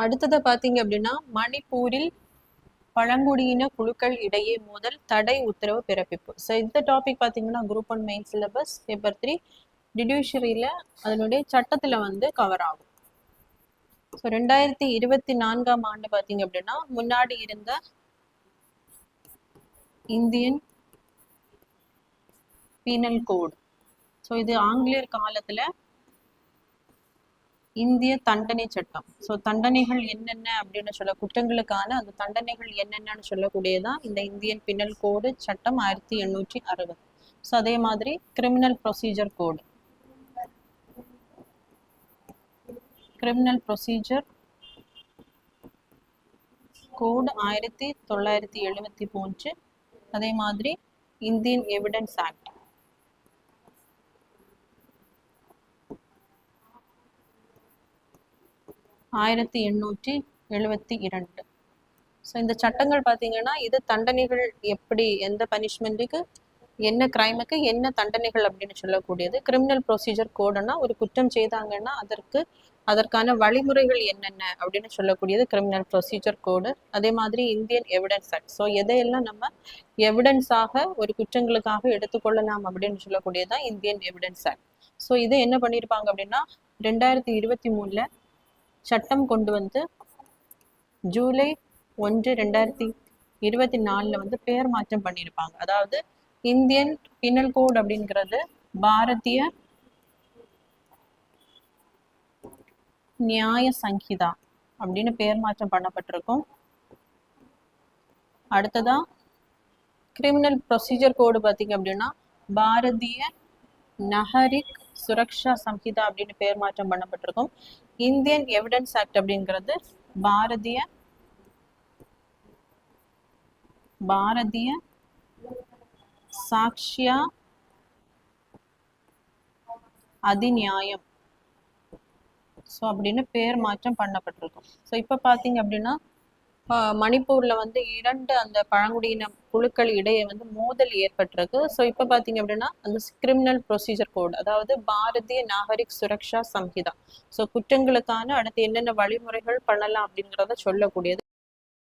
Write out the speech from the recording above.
அடுத்ததை பார்த்தீங்க அப்படின்னா, மணிப்பூரில் பழங்குடியின குழுக்கள் இடையே மோதல், தடை உத்தரவு பிறப்பிப்பு. ஸோ இந்த டாபிக் பார்த்தீங்கன்னா குரூப் 1 மெயின் சிலபஸ் பேப்பர் 3 ஜுடிஷியரியில் அதனுடைய சட்டத்தில் வந்து கவர் ஆகும். ஸோ 2024ஆம் ஆண்டு பார்த்தீங்க அப்படின்னா முன்னாடி இருந்த இந்தியன் பீனல் கோடு, ஸோ இது ஆங்கிலேயர் காலத்தில் இந்திய தண்டனை சட்டம். ஸோ தண்டனைகள் என்னென்ன அப்படின்னு சொல்ல, குற்றங்களுக்கான அந்த தண்டனைகள் என்னென்னு சொல்லக்கூடியதான் இந்த இந்தியன் பினல் கோடு சட்டம் 1860. ஸோ அதே மாதிரி கிரிமினல் ப்ரொசீஜர் கோடு, கிரிமினல் ப்ரொசீஜர் கோடு 1973. அதே மாதிரி இந்தியன் எவிடன்ஸ் ஆக்ட் 1872. ஸோ இந்த சட்டங்கள் பார்த்தீங்கன்னா இது தண்டனைகள் எப்படி, எந்த பனிஷ்மெண்ட்டுக்கு, என்ன கிரைமுக்கு என்ன தண்டனைகள் அப்படின்னு சொல்லக்கூடியது. கிரிமினல் ப்ரொசீஜர் கோடுன்னா ஒரு குற்றம் செய்தாங்கன்னா அதற்கான வழிமுறைகள் என்னென்ன அப்படின்னு சொல்லக்கூடியது கிரிமினல் ப்ரொசீஜர் கோடு. அதே மாதிரி இந்தியன் எவிடன்ஸ் ஆக்ட், ஸோ எதையெல்லாம் நம்ம எவிடன்ஸாக ஒரு குற்றங்களுக்காக எடுத்துக்கொள்ளலாம் அப்படின்னு சொல்லக்கூடியதான் இந்தியன் எவிடன்ஸ் ஆக்ட். ஸோ இதை என்ன பண்ணியிருப்பாங்க அப்படின்னா 2023 சட்டம் கொண்டு வந்து ஜூலை 1, 2024 வந்து பெயர் மாற்றம் பண்ணியிருப்பாங்க. அதாவது இந்தியன் பினல் கோட் அப்படிங்கிறது பாரதிய நியாய சங்கீதா அப்படின்னு பெயர் மாற்றம் பண்ணப்பட்டிருக்கும். அடுத்ததா கிரிமினல் ப்ரொசீஜர் கோடு பார்த்தீங்க அப்படின்னா பாரதிய நகரிக் சுரக்ஷா சம்ஹிதா அப்படின்னு பெயர் மாற்றம் பண்ணப்பட்டிருக்கும். இந்தியன் எவிடன்ஸ் ஆக்ட் அப்படிங்கிறது பாரதிய சாக்ஷியா அதிநியாயம் ஸோ அப்படின்னு பெயர் மாற்றம் பண்ணப்பட்டிருக்கும். ஸோ இப்போ பார்த்தீங்க அப்படின்னா மணிப்பூர்ல வந்து 2 அந்த பழங்குடியின குழுக்கள் இடையே வந்து மோதல் ஏற்பட்டிருக்கு. ஸோ இப்போ பார்த்தீங்க அப்படின்னா அந்த கிரிமினல் ப்ரொசீஜர் கோடு, அதாவது பாரதிய நாகரிக் சுரக்ஷா சம்ஹிதா, ஸோ குற்றங்களுக்கான அடுத்து என்னென்ன வழிமுறைகள் பண்ணலாம் அப்படிங்கிறத சொல்லக்கூடியது.